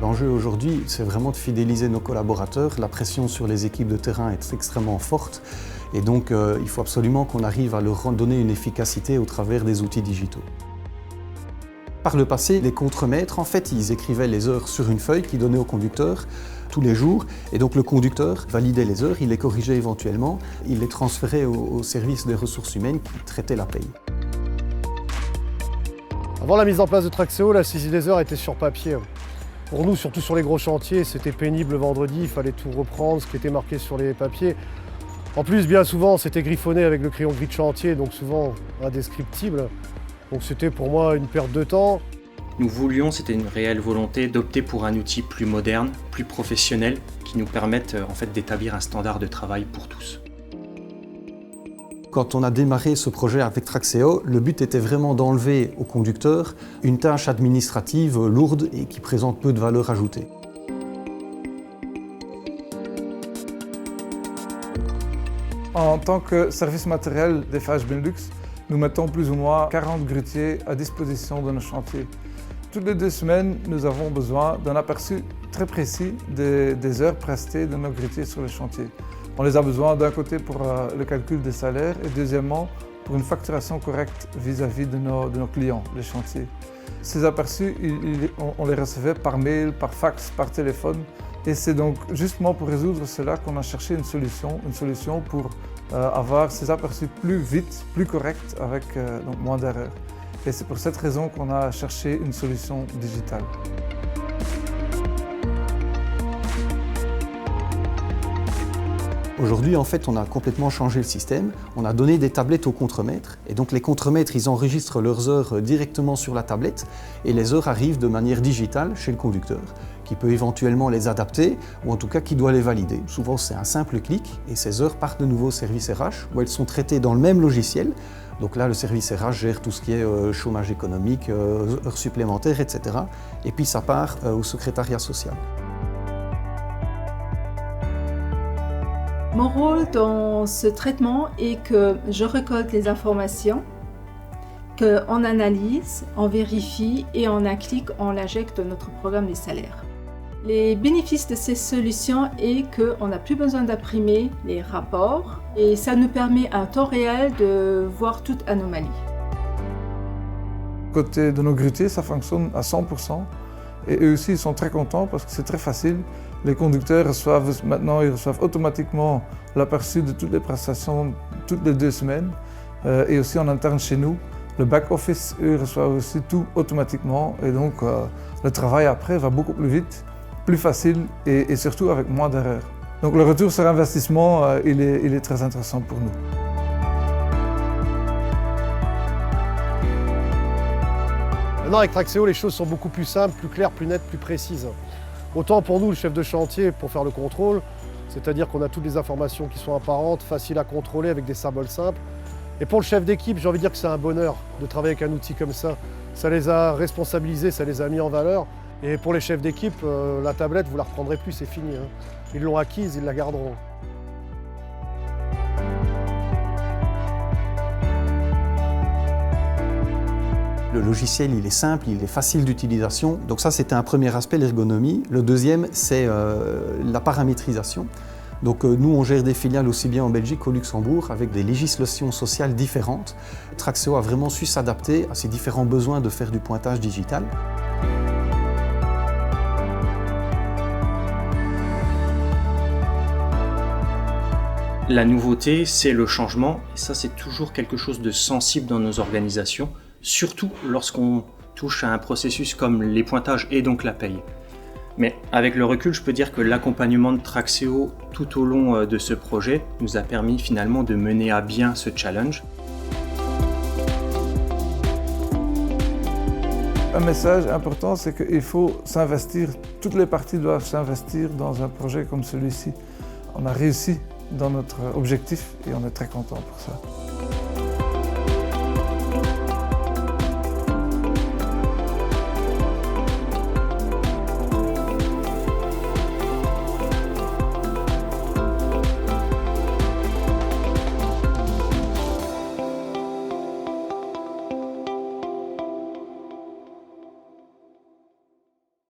L'enjeu aujourd'hui, c'est vraiment de fidéliser nos collaborateurs. La pression sur les équipes de terrain est extrêmement forte et donc il faut absolument qu'on arrive à leur donner une efficacité au travers des outils digitaux. Par le passé, les contremaîtres, en fait, ils écrivaient les heures sur une feuille qu'ils donnaient au conducteur tous les jours. Et donc le conducteur validait les heures, il les corrigeait éventuellement, il les transférait au service des ressources humaines qui traitait la paye. Avant la mise en place de Traxéo, la saisie des heures était sur papier. Pour nous, surtout sur les gros chantiers, c'était pénible le vendredi, il fallait tout reprendre, ce qui était marqué sur les papiers. En plus, bien souvent, c'était griffonné avec le crayon gris de chantier, donc souvent indescriptible. Donc c'était pour moi une perte de temps. Nous voulions, c'était une réelle volonté d'opter pour un outil plus moderne, plus professionnel, qui nous permette en fait d'établir un standard de travail pour tous. Quand on a démarré ce projet avec Traxéo, le but était vraiment d'enlever au conducteur une tâche administrative lourde et qui présente peu de valeur ajoutée. En tant que service matériel d'Eiffage Benelux, nous mettons plus ou moins 40 grutiers à disposition de nos chantiers. Toutes les 2 semaines, nous avons besoin d'un aperçu très précis des heures prestées de nos grutiers sur le chantier. On les a besoin d'un côté pour le calcul des salaires et deuxièmement pour une facturation correcte vis-à-vis de nos clients, les chantiers. Ces aperçus, on les recevait par mail, par fax, par téléphone et c'est donc justement pour résoudre cela qu'on a cherché une solution pour avoir ces aperçus plus vite, plus corrects avec donc moins d'erreurs. Et c'est pour cette raison qu'on a cherché une solution digitale. Aujourd'hui, en fait, on a complètement changé le système. On a donné des tablettes aux contremaîtres. Et donc, les contremaîtres, ils enregistrent leurs heures directement sur la tablette. Et les heures arrivent de manière digitale chez le conducteur, qui peut éventuellement les adapter, ou en tout cas qui doit les valider. Souvent, c'est un simple clic, et ces heures partent de nouveau au service RH, où elles sont traitées dans le même logiciel. Donc là, le service RH gère tout ce qui est chômage économique, heures supplémentaires, etc. Et puis, ça part au secrétariat social. Mon rôle dans ce traitement est que je récolte les informations, qu'on analyse, on vérifie et en un clic, on l'injecte dans notre programme des salaires. Les bénéfices de ces solutions est qu'on n'a plus besoin d'imprimer les rapports et ça nous permet en temps réel de voir toute anomalie. Côté de nos grutiers, ça fonctionne à 100%. Et eux aussi, ils sont très contents parce que c'est très facile. Les conducteurs reçoivent automatiquement l'aperçu de toutes les prestations toutes les 2 semaines. Et aussi en interne chez nous, le back-office, eux, reçoivent aussi tout automatiquement. Et donc, le travail après va beaucoup plus vite, plus facile et surtout avec moins d'erreurs. Donc, le retour sur investissement, il est très intéressant pour nous. Maintenant, avec Traxéo, les choses sont beaucoup plus simples, plus claires, plus nettes, plus précises. Autant pour nous, le chef de chantier, pour faire le contrôle, c'est-à-dire qu'on a toutes les informations qui sont apparentes, faciles à contrôler avec des symboles simples. Et pour le chef d'équipe, j'ai envie de dire que c'est un bonheur de travailler avec un outil comme ça. Ça les a responsabilisés, ça les a mis en valeur. Et pour les chefs d'équipe, la tablette, vous la reprendrez plus, c'est fini. Ils l'ont acquise, ils la garderont. Le logiciel, il est simple, il est facile d'utilisation. Donc ça, c'était un premier aspect, l'ergonomie. Le deuxième, c'est la paramétrisation. Donc nous, on gère des filiales aussi bien en Belgique qu'au Luxembourg avec des législations sociales différentes. Traxéo a vraiment su s'adapter à ces différents besoins de faire du pointage digital. La nouveauté, c'est le changement, et ça c'est toujours quelque chose de sensible dans nos organisations, surtout lorsqu'on touche à un processus comme les pointages et donc la paye. Mais avec le recul, je peux dire que l'accompagnement de Traxéo tout au long de ce projet nous a permis finalement de mener à bien ce challenge. Un message important, c'est qu'il faut s'investir, toutes les parties doivent s'investir dans un projet comme celui-ci. On a réussi dans notre objectif et on est très content pour ça.